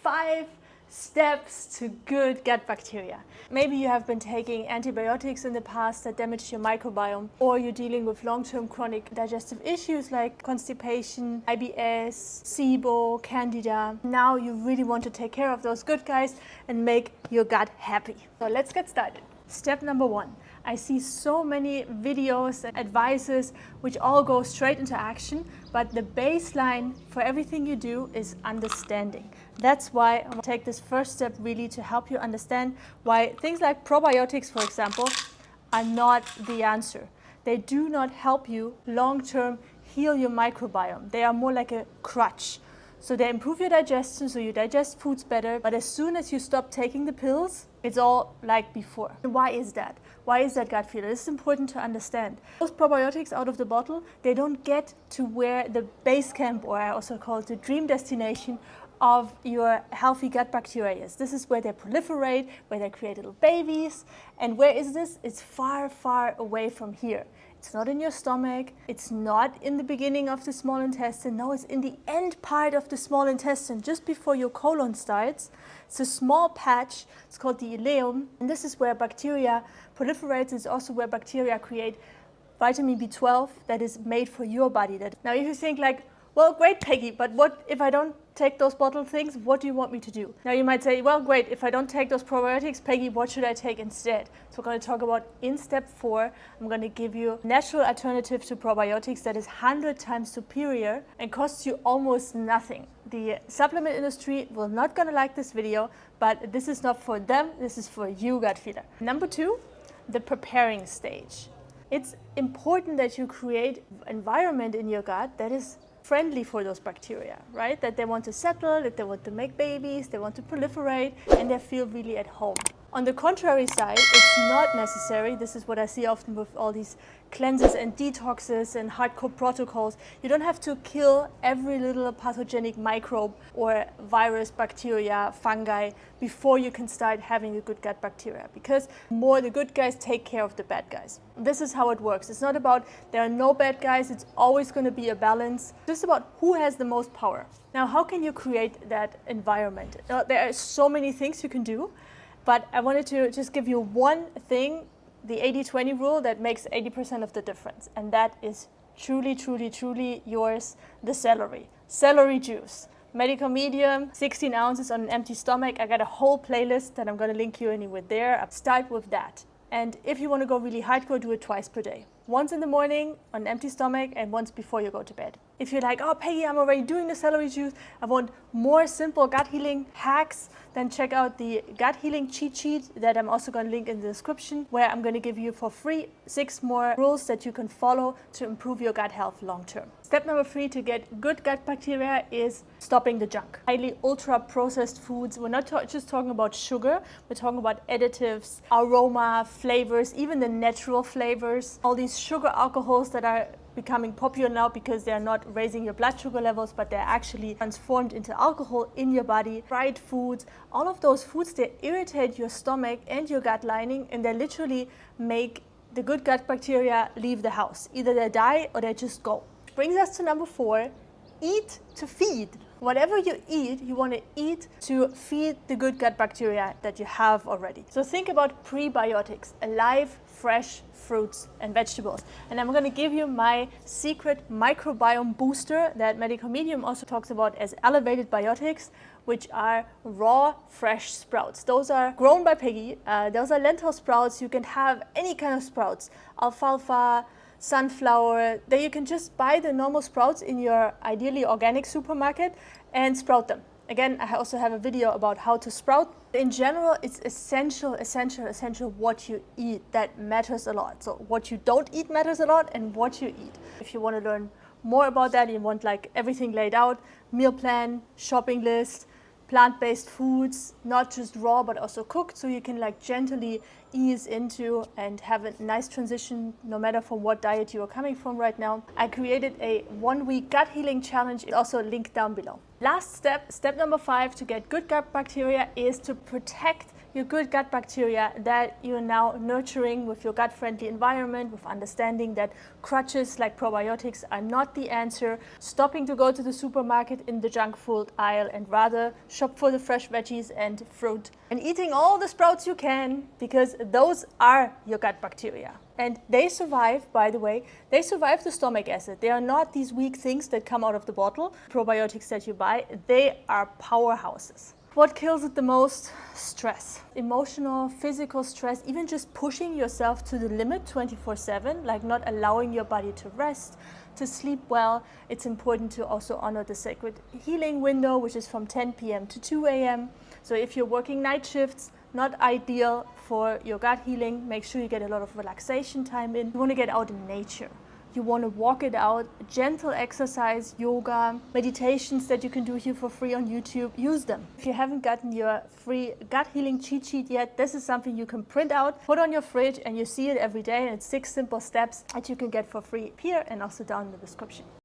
5 steps to good gut bacteria. Maybe you have been taking antibiotics in the past that damaged your microbiome, or you're dealing with long-term chronic digestive issues like constipation, IBS, SIBO, candida. Now you really want to take care of those good guys and make your gut happy. So let's get started. Step number 1. I see so many videos and advices which all go straight into action, but the baseline for everything you do is understanding. That's why I'm going to take this first step really to help you understand why things like probiotics, for example, are not the answer. They do not help you long-term heal your microbiome. They are more like a crutch. So they improve your digestion, so you digest foods better, but as soon as you stop taking the pills, it's all like before. And why is that? Why is that gut feeling? This is important to understand. Those probiotics out of the bottle, they don't get to where the base camp, or I also call it the dream destination, of your healthy gut bacteria is. This is where they proliferate, where they create little babies. And where is this? It's far, far away from here. It's not in your stomach. It's not in the beginning of the small intestine. No, it's in the end part of the small intestine, just before your colon starts. It's a small patch. It's called the ileum. And this is where bacteria proliferates. It's also where bacteria create vitamin B12 that is made for your body. Now, if you think like, well, great, Peggy, but what if I don't take those bottled things? What do you want me to do? Now you might say, well, great, if I don't take those probiotics, Peggy, what should I take instead? So we're going to talk about in step 4, I'm going to give you a natural alternative to probiotics that is 100 times superior and costs you almost nothing. The supplement industry will not going to like this video, but this is not for them, this is for you, gut feeler. Number 2, the preparing stage. It's important that you create an environment in your gut that is friendly for those bacteria, right? That they want to settle, that they want to make babies, they want to proliferate, and they feel really at home. On the contrary side, it's not necessary. This is what I see often with all these cleanses and detoxes and hardcore protocols. You don't have to kill every little pathogenic microbe or virus, bacteria, fungi before you can start having a good gut bacteria, because more the good guys take care of the bad guys. This is how it works. It's not about there are no bad guys. It's always going to be a balance. It's just about who has the most power. Now, how can you create that environment? Now, there are so many things you can do. But I wanted to just give you one thing, the 80-20 rule that makes 80% of the difference. And that is truly, truly, truly yours, the celery. Celery juice. Medical medium, 16 ounces on an empty stomach. I got a whole playlist that I'm going to link you anywhere there. Start with that. And if you want to go really hardcore, do it twice per day. Once in the morning on an empty stomach and once before you go to bed. If you're like, oh, Peggy, I'm already doing the celery juice, I want more simple gut healing hacks, then check out the gut healing cheat sheet that I'm also going to link in the description, where I'm going to give you for free 6 more rules that you can follow to improve your gut health long term. Step number 3 to get good gut bacteria is stopping the junk. Highly ultra processed foods. We're not just talking about sugar, we're talking about additives, aroma, flavors, even the natural flavors. All these sugar alcohols that are becoming popular now because they're not raising your blood sugar levels, but they're actually transformed into alcohol in your body. Fried foods, all of those foods, they irritate your stomach and your gut lining, and they literally make the good gut bacteria leave the house. Either they die or they just go. Brings us to number 4, eat to feed. Whatever you eat, you want to eat to feed the good gut bacteria that you have already. So think about prebiotics, alive, fresh fruits and vegetables. And I'm going to give you my secret microbiome booster that Medical Medium also talks about as elevated biotics, which are raw, fresh sprouts. Those are grown by Peggy. Those are lentil sprouts. You can have any kind of sprouts, alfalfa, sunflower. Then you can just buy the normal sprouts in your ideally organic supermarket and sprout them. Again, I also have a video about how to sprout. In general, it's essential what you eat that matters a lot. So what you don't eat matters a lot, and what you eat. If you want to learn more about that, you want like everything laid out, meal plan, shopping list, plant-based foods, not just raw but also cooked, so you can like gently ease into and have a nice transition no matter from what diet you are coming from right now. I created a 1-week gut healing challenge, also linked down below. Last step, step number 5 to get good gut bacteria is to protect your good gut bacteria that you're now nurturing with your gut-friendly environment, with understanding that crutches like probiotics are not the answer, stopping to go to the supermarket in the junk food aisle and rather shop for the fresh veggies and fruit, and eating all the sprouts you can, because those are your gut bacteria. And they survive, by the way, they survive the stomach acid. They are not these weak things that come out of the bottle, probiotics that you buy. They are powerhouses. What kills it the most? Stress. Emotional, physical stress, even just pushing yourself to the limit 24/7, like not allowing your body to rest, to sleep well. It's important to also honor the sacred healing window, which is from 10 p.m. to 2 a.m. So if you're working night shifts, not ideal for your gut healing. Make sure you get a lot of relaxation time in. You want to get out in nature. You want to walk it out, gentle exercise, yoga, meditations that you can do here for free on YouTube, use them. If you haven't gotten your free gut healing cheat sheet yet, this is something you can print out, put on your fridge, and you see it every day, and it's 6 simple steps that you can get for free here and also down in the description.